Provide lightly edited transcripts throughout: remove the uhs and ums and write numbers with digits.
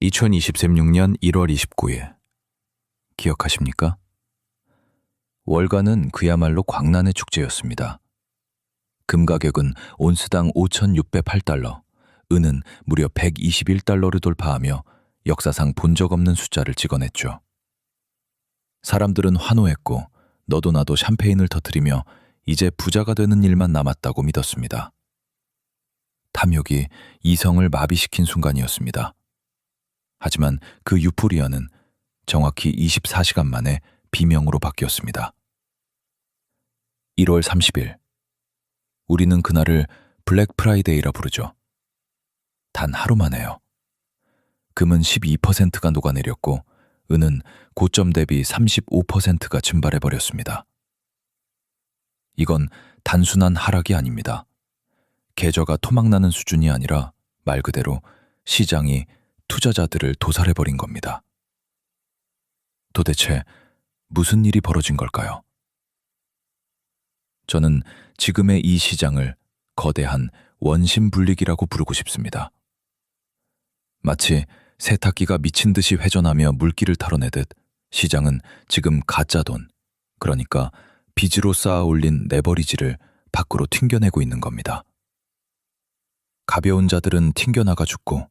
2026년 1월 29일. 기억하십니까? 월가는 그야말로 광란의 축제였습니다. 금 가격은 온스당 5,608달러, 은은 무려 121달러를 돌파하며 역사상 본 적 없는 숫자를 찍어냈죠. 사람들은 환호했고 너도 나도 샴페인을 터뜨리며 이제 부자가 되는 일만 남았다고 믿었습니다. 탐욕이 이성을 마비시킨 순간이었습니다. 하지만 그 유포리아는 정확히 24시간 만에 비명으로 바뀌었습니다. 1월 30일. 우리는 그날을 블랙 프라이데이라 부르죠. 단 하루 만에요. 금은 12%가 녹아내렸고 은은 고점 대비 35%가 증발해버렸습니다. 이건 단순한 하락이 아닙니다. 계좌가 토막나는 수준이 아니라 말 그대로 시장이 투자자들을 도살해버린 겁니다. 도대체 무슨 일이 벌어진 걸까요? 저는 지금의 이 시장을 거대한 원심불릭이라고 부르고 싶습니다. 마치 세탁기가 미친 듯이 회전하며 물기를 털어내듯 시장은 지금 가짜 돈, 그러니까 빚으로 쌓아 올린 레버리지를 밖으로 튕겨내고 있는 겁니다. 가벼운 자들은 튕겨나가 죽고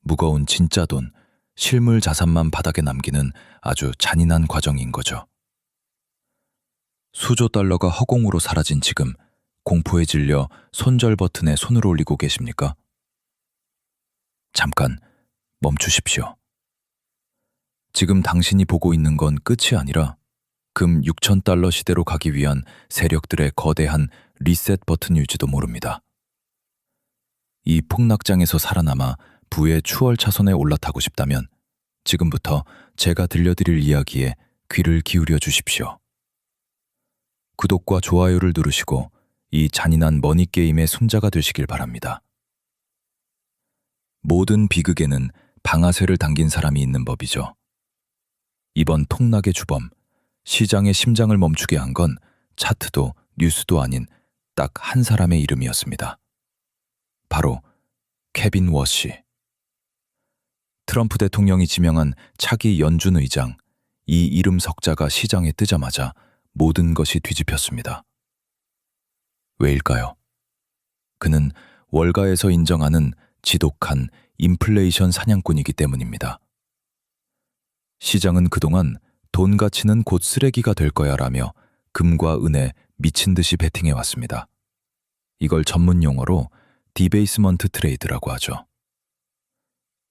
무거운 진짜 돈, 실물 자산만 바닥에 남기는 아주 잔인한 과정인 거죠. 수조 달러가 허공으로 사라진 지금 공포에 질려 손절 버튼에 손을 올리고 계십니까? 잠깐 멈추십시오. 지금 당신이 보고 있는 건 끝이 아니라 금 6,000달러 시대로 가기 위한 세력들의 거대한 리셋 버튼일지도 모릅니다. 이 폭락장에서 살아남아 부의 추월 차선에 올라타고 싶다면 지금부터 제가 들려드릴 이야기에 귀를 기울여 주십시오. 구독과 좋아요를 누르시고 이 잔인한 머니게임의 승자가 되시길 바랍니다. 모든 비극에는 방아쇠를 당긴 사람이 있는 법이죠. 이번 폭락의 주범, 시장의 심장을 멈추게 한 건 차트도 뉴스도 아닌 딱 한 사람의 이름이었습니다. 바로 케빈 워시. 트럼프 대통령이 지명한 차기 연준 의장, 이 이름 석자가 시장에 뜨자마자 모든 것이 뒤집혔습니다. 왜일까요? 그는 월가에서 인정하는 지독한 인플레이션 사냥꾼이기 때문입니다. 시장은 그동안 돈 가치는 곧 쓰레기가 될 거야 라며 금과 은에 미친 듯이 베팅해왔습니다. 이걸 전문 용어로 디베이스먼트 트레이드라고 하죠.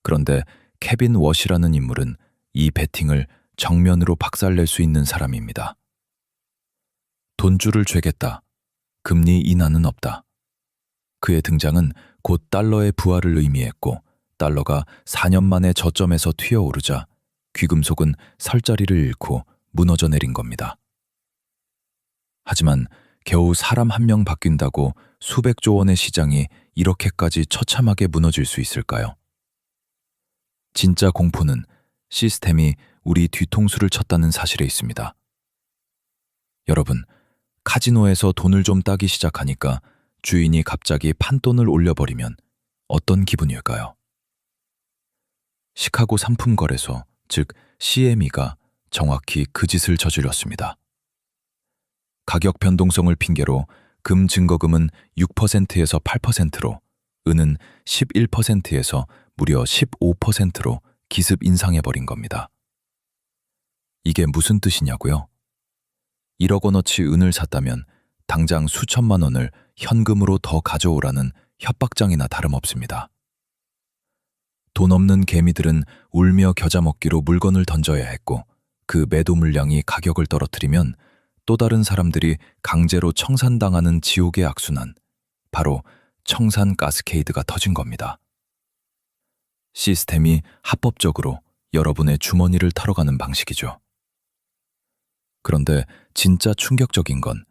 그런데 케빈 워시라는 인물은 이 베팅을 정면으로 박살낼 수 있는 사람입니다. 돈줄을 죄겠다. 금리 인하는 없다. 그의 등장은 곧 달러의 부활을 의미했고 달러가 4년 만에 저점에서 튀어오르자 귀금속은 설 자리를 잃고 무너져 내린 겁니다. 하지만 겨우 사람 한 명 바뀐다고 수백조 원의 시장이 이렇게까지 처참하게 무너질 수 있을까요? 진짜 공포는 시스템이 우리 뒤통수를 쳤다는 사실에 있습니다. 여러분, 카지노에서 돈을 좀 따기 시작하니까 주인이 갑자기 판돈을 올려버리면 어떤 기분일까요? 시카고 상품거래소, 즉 CME가 정확히 그 짓을 저질렀습니다. 가격 변동성을 핑계로 금 증거금은 6%에서 8%로, 은은 11%에서 무려 15%로 기습 인상해버린 겁니다. 이게 무슨 뜻이냐고요? 1억 원어치 은을 샀다면 당장 수천만 원을 현금으로 더 가져오라는 협박장이나 다름없습니다. 돈 없는 개미들은 울며 겨자 먹기로 물건을 던져야 했고 그 매도 물량이 가격을 떨어뜨리면 또 다른 사람들이 강제로 청산당하는 지옥의 악순환, 바로 청산 가스케이드가 터진 겁니다. 시스템이 합법적으로 여러분의 주머니를 털어가는 방식이죠. 그런데 진짜 충격적인 건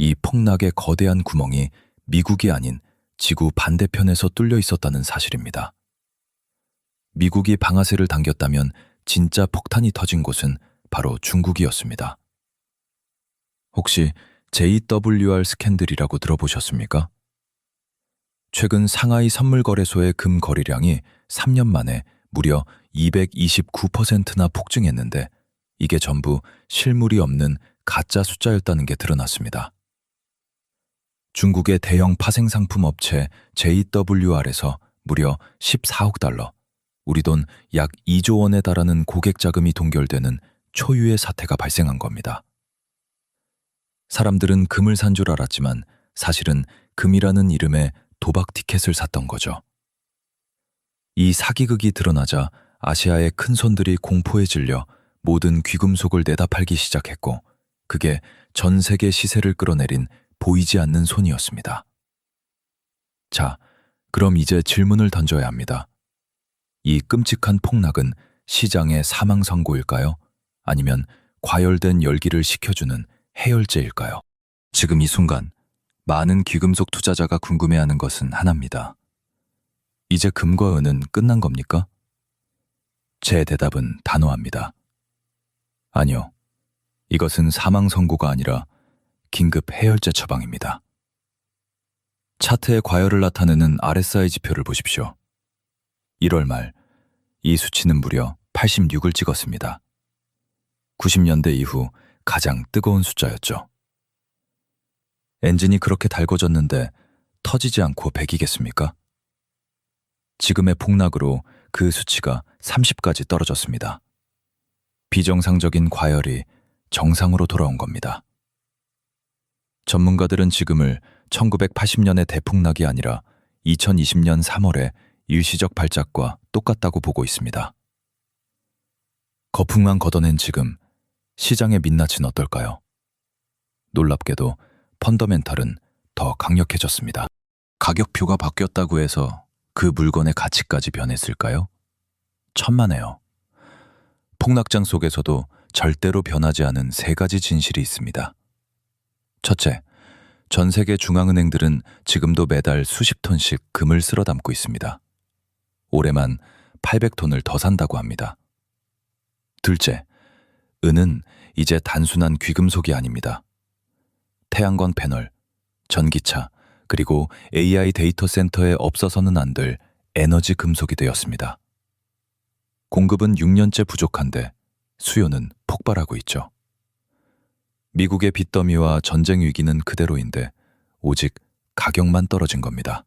이 폭락의 거대한 구멍이 미국이 아닌 지구 반대편에서 뚫려 있었다는 사실입니다. 미국이 방아쇠를 당겼다면 진짜 폭탄이 터진 곳은 바로 중국이었습니다. 혹시 JWR 스캔들이라고 들어보셨습니까? 최근 상하이 선물거래소의 금 거래량이 3년 만에 무려 229%나 폭증했는데 이게 전부 실물이 없는 가짜 숫자였다는 게 드러났습니다. 중국의 대형 파생상품 업체 JWR에서 무려 14억 달러, 우리 돈 약 2조 원에 달하는 고객 자금이 동결되는 초유의 사태가 발생한 겁니다. 사람들은 금을 산 줄 알았지만 사실은 금이라는 이름의 도박 티켓을 샀던 거죠. 이 사기극이 드러나자 아시아의 큰 손들이 공포에 질려 모든 귀금속을 내다 팔기 시작했고, 그게 전 세계 시세를 끌어내린 보이지 않는 손이었습니다. 자, 그럼 이제 질문을 던져야 합니다. 이 끔찍한 폭락은 시장의 사망 선고일까요? 아니면 과열된 열기를 식혀주는 해열제일까요? 지금 이 순간 많은 귀금속 투자자가 궁금해하는 것은 하나입니다. 이제 금과 은은 끝난 겁니까? 제 대답은 단호합니다. 아니요. 이것은 사망 선고가 아니라 긴급 해열제 처방입니다. 차트의 과열을 나타내는 RSI 지표를 보십시오. 1월 말, 이 수치는 무려 86을 찍었습니다. 90년대 이후 가장 뜨거운 숫자였죠. 엔진이 그렇게 달궈졌는데 터지지 않고 100이겠습니까? 지금의 폭락으로 그 수치가 30까지 떨어졌습니다. 비정상적인 과열이 정상으로 돌아온 겁니다. 전문가들은 지금을 1980년의 대폭락이 아니라 2020년 3월의 일시적 발작과 똑같다고 보고 있습니다. 거품만 걷어낸 지금 시장의 민낯은 어떨까요? 놀랍게도 펀더멘탈은 더 강력해졌습니다. 가격표가 바뀌었다고 해서 그 물건의 가치까지 변했을까요? 천만에요. 폭락장 속에서도 절대로 변하지 않은 세 가지 진실이 있습니다. 첫째, 전 세계 중앙은행들은 지금도 매달 수십 톤씩 금을 쓸어 담고 있습니다. 올해만 800톤을 더 산다고 합니다. 둘째, 은은 이제 단순한 귀금속이 아닙니다. 태양광 패널, 전기차, 그리고 AI 데이터 센터에 없어서는 안 될 에너지 금속이 되었습니다. 공급은 6년째 부족한데 수요는 폭발하고 있죠. 미국의 빚더미와 전쟁 위기는 그대로인데 오직 가격만 떨어진 겁니다.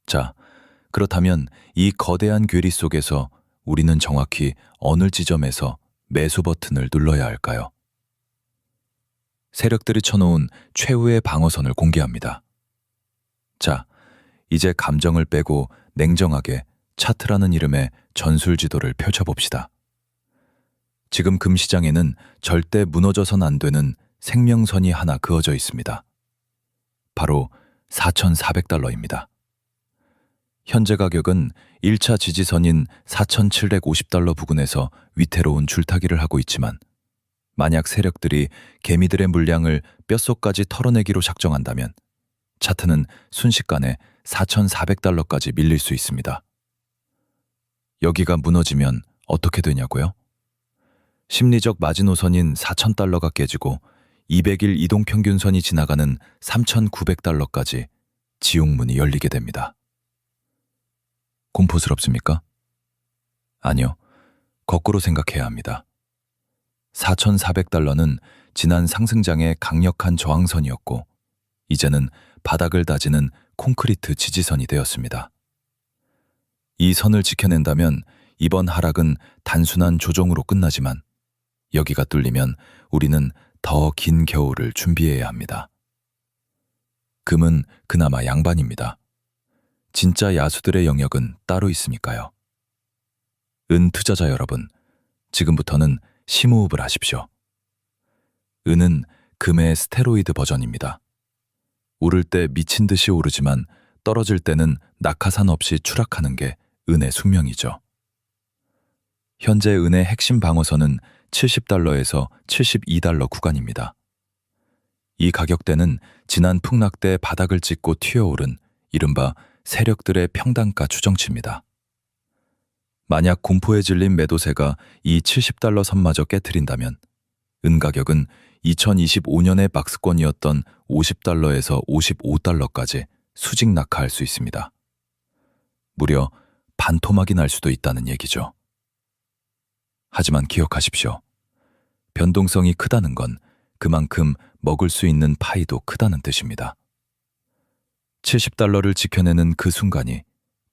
자, 그렇다면 이 거대한 괴리 속에서 우리는 정확히 어느 지점에서 매수 버튼을 눌러야 할까요? 세력들이 쳐놓은 최후의 방어선을 공개합니다. 자, 이제 감정을 빼고 냉정하게 차트라는 이름의 전술지도를 펼쳐봅시다. 지금 금시장에는 절대 무너져선 안 되는 생명선이 하나 그어져 있습니다. 바로 4,400달러입니다. 현재 가격은 1차 지지선인 4,750달러 부근에서 위태로운 줄타기를 하고 있지만, 만약 세력들이 개미들의 물량을 뼛속까지 털어내기로 작정한다면 차트는 순식간에 4,400달러까지 밀릴 수 있습니다. 여기가 무너지면 어떻게 되냐고요? 심리적 마지노선인 4,000달러가 깨지고 200일 이동평균선이 지나가는 3,900달러까지 지옥문이 열리게 됩니다. 공포스럽습니까? 아니요. 거꾸로 생각해야 합니다. 4,400달러는 지난 상승장의 강력한 저항선이었고, 이제는 바닥을 다지는 콘크리트 지지선이 되었습니다. 이 선을 지켜낸다면 이번 하락은 단순한 조정으로 끝나지만, 여기가 뚫리면 우리는 더 긴 겨울을 준비해야 합니다. 금은 그나마 양반입니다. 진짜 야수들의 영역은 따로 있으니까요. 은 투자자 여러분, 지금부터는 심호흡을 하십시오. 은은 금의 스테로이드 버전입니다. 오를 때 미친 듯이 오르지만 떨어질 때는 낙하산 없이 추락하는 게 은의 숙명이죠. 현재 은의 핵심 방어선은 70달러에서 72달러 구간입니다. 이 가격대는 지난 풍락 때 바닥을 찍고 튀어오른 이른바 세력들의 평단가 추정치입니다. 만약 공포에 질린 매도세가 이 70달러 선마저 깨트린다면 은 가격은 2025년의 박스권이었던 50달러에서 55달러까지 수직 낙하할 수 있습니다. 무려 반토막이 날 수도 있다는 얘기죠. 하지만 기억하십시오. 변동성이 크다는 건 그만큼 먹을 수 있는 파이도 크다는 뜻입니다. 70달러를 지켜내는 그 순간이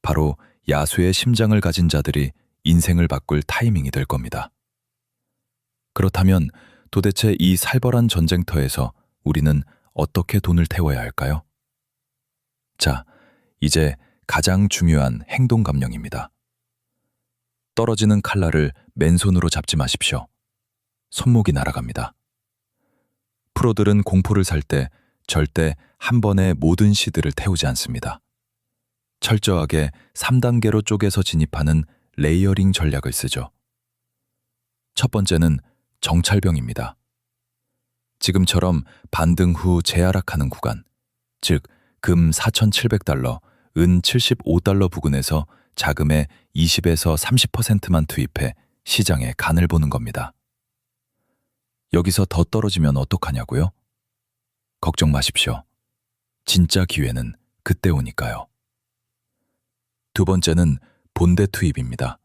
바로 야수의 심장을 가진 자들이 인생을 바꿀 타이밍이 될 겁니다. 그렇다면 도대체 이 살벌한 전쟁터에서 우리는 어떻게 돈을 태워야 할까요? 자, 이제 가장 중요한 행동 감령입니다. 떨어지는 칼날을 맨손으로 잡지 마십시오. 손목이 날아갑니다. 프로들은 공포를 살 때 절대 한 번에 모든 시드를 태우지 않습니다. 철저하게 3단계로 쪼개서 진입하는 레이어링 전략을 쓰죠. 첫 번째는 정찰병입니다. 지금처럼 반등 후 재하락하는 구간, 즉 금 4,700달러, 은 75달러 부근에서 자금의 20에서 30%만 투입해 시장에 간을 보는 겁니다. 여기서 더 떨어지면 어떡하냐고요? 걱정 마십시오. 진짜 기회는 그때 오니까요. 두 번째는 본대 투입입니다.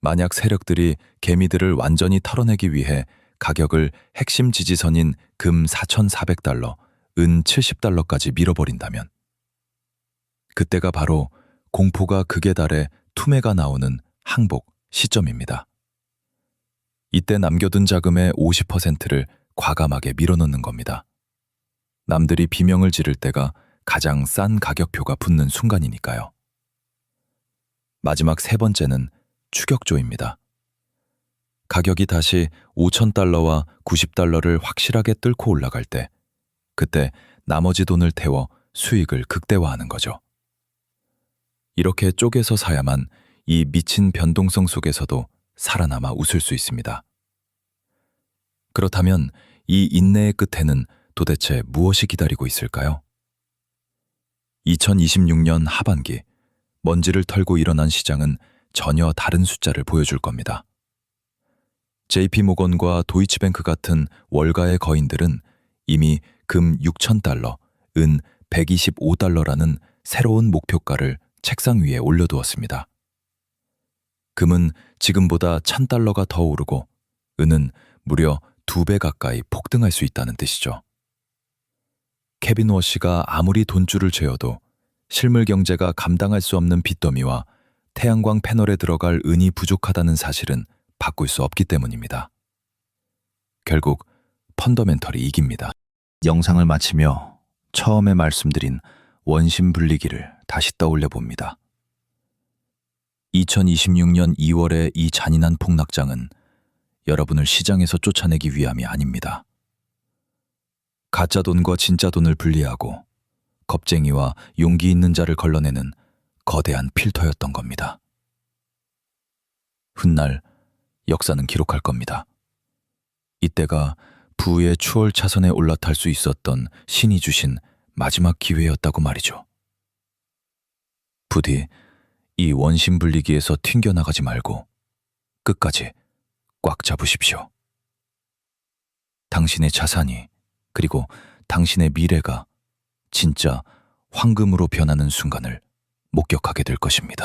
만약 세력들이 개미들을 완전히 털어내기 위해 가격을 핵심 지지선인 금 4,400달러, 은 70달러까지 밀어버린다면 그때가 바로 공포가 극에 달해 투매가 나오는 항복 시점입니다. 이때 남겨둔 자금의 50%를 과감하게 밀어넣는 겁니다. 남들이 비명을 지를 때가 가장 싼 가격표가 붙는 순간이니까요. 마지막 세 번째는 추격조입니다. 가격이 다시 5,000달러와 90달러를 확실하게 뚫고 올라갈 때 그때 나머지 돈을 태워 수익을 극대화하는 거죠. 이렇게 쪼개서 사야만 이 미친 변동성 속에서도 살아남아 웃을 수 있습니다. 그렇다면 이 인내의 끝에는 도대체 무엇이 기다리고 있을까요? 2026년 하반기 먼지를 털고 일어난 시장은 전혀 다른 숫자를 보여줄 겁니다. JP모건과 도이치뱅크 같은 월가의 거인들은 이미 금 6,000달러, 은 125달러라는 새로운 목표가를 책상 위에 올려두었습니다. 금은 지금보다 1,000달러가 더 오르고 은은 무려 2배 가까이 폭등할 수 있다는 뜻이죠. 케빈 워시가 아무리 돈줄을 죄어도 실물 경제가 감당할 수 없는 빚더미와 태양광 패널에 들어갈 은이 부족하다는 사실은 바꿀 수 없기 때문입니다. 결국 펀더멘털이 이깁니다. 영상을 마치며 처음에 말씀드린 원심 분리기를 다시 떠올려 봅니다. 2026년 2월의 이 잔인한 폭락장은 여러분을 시장에서 쫓아내기 위함이 아닙니다. 가짜 돈과 진짜 돈을 분리하고 겁쟁이와 용기 있는 자를 걸러내는 거대한 필터였던 겁니다. 훗날 역사는 기록할 겁니다. 이때가 부의 추월 차선에 올라탈 수 있었던 신이 주신 마지막 기회였다고 말이죠. 부디 이 원심 분리기에서 튕겨나가지 말고 끝까지 꽉 잡으십시오. 당신의 자산이 그리고 당신의 미래가 진짜 황금으로 변하는 순간을 목격하게 될 것입니다.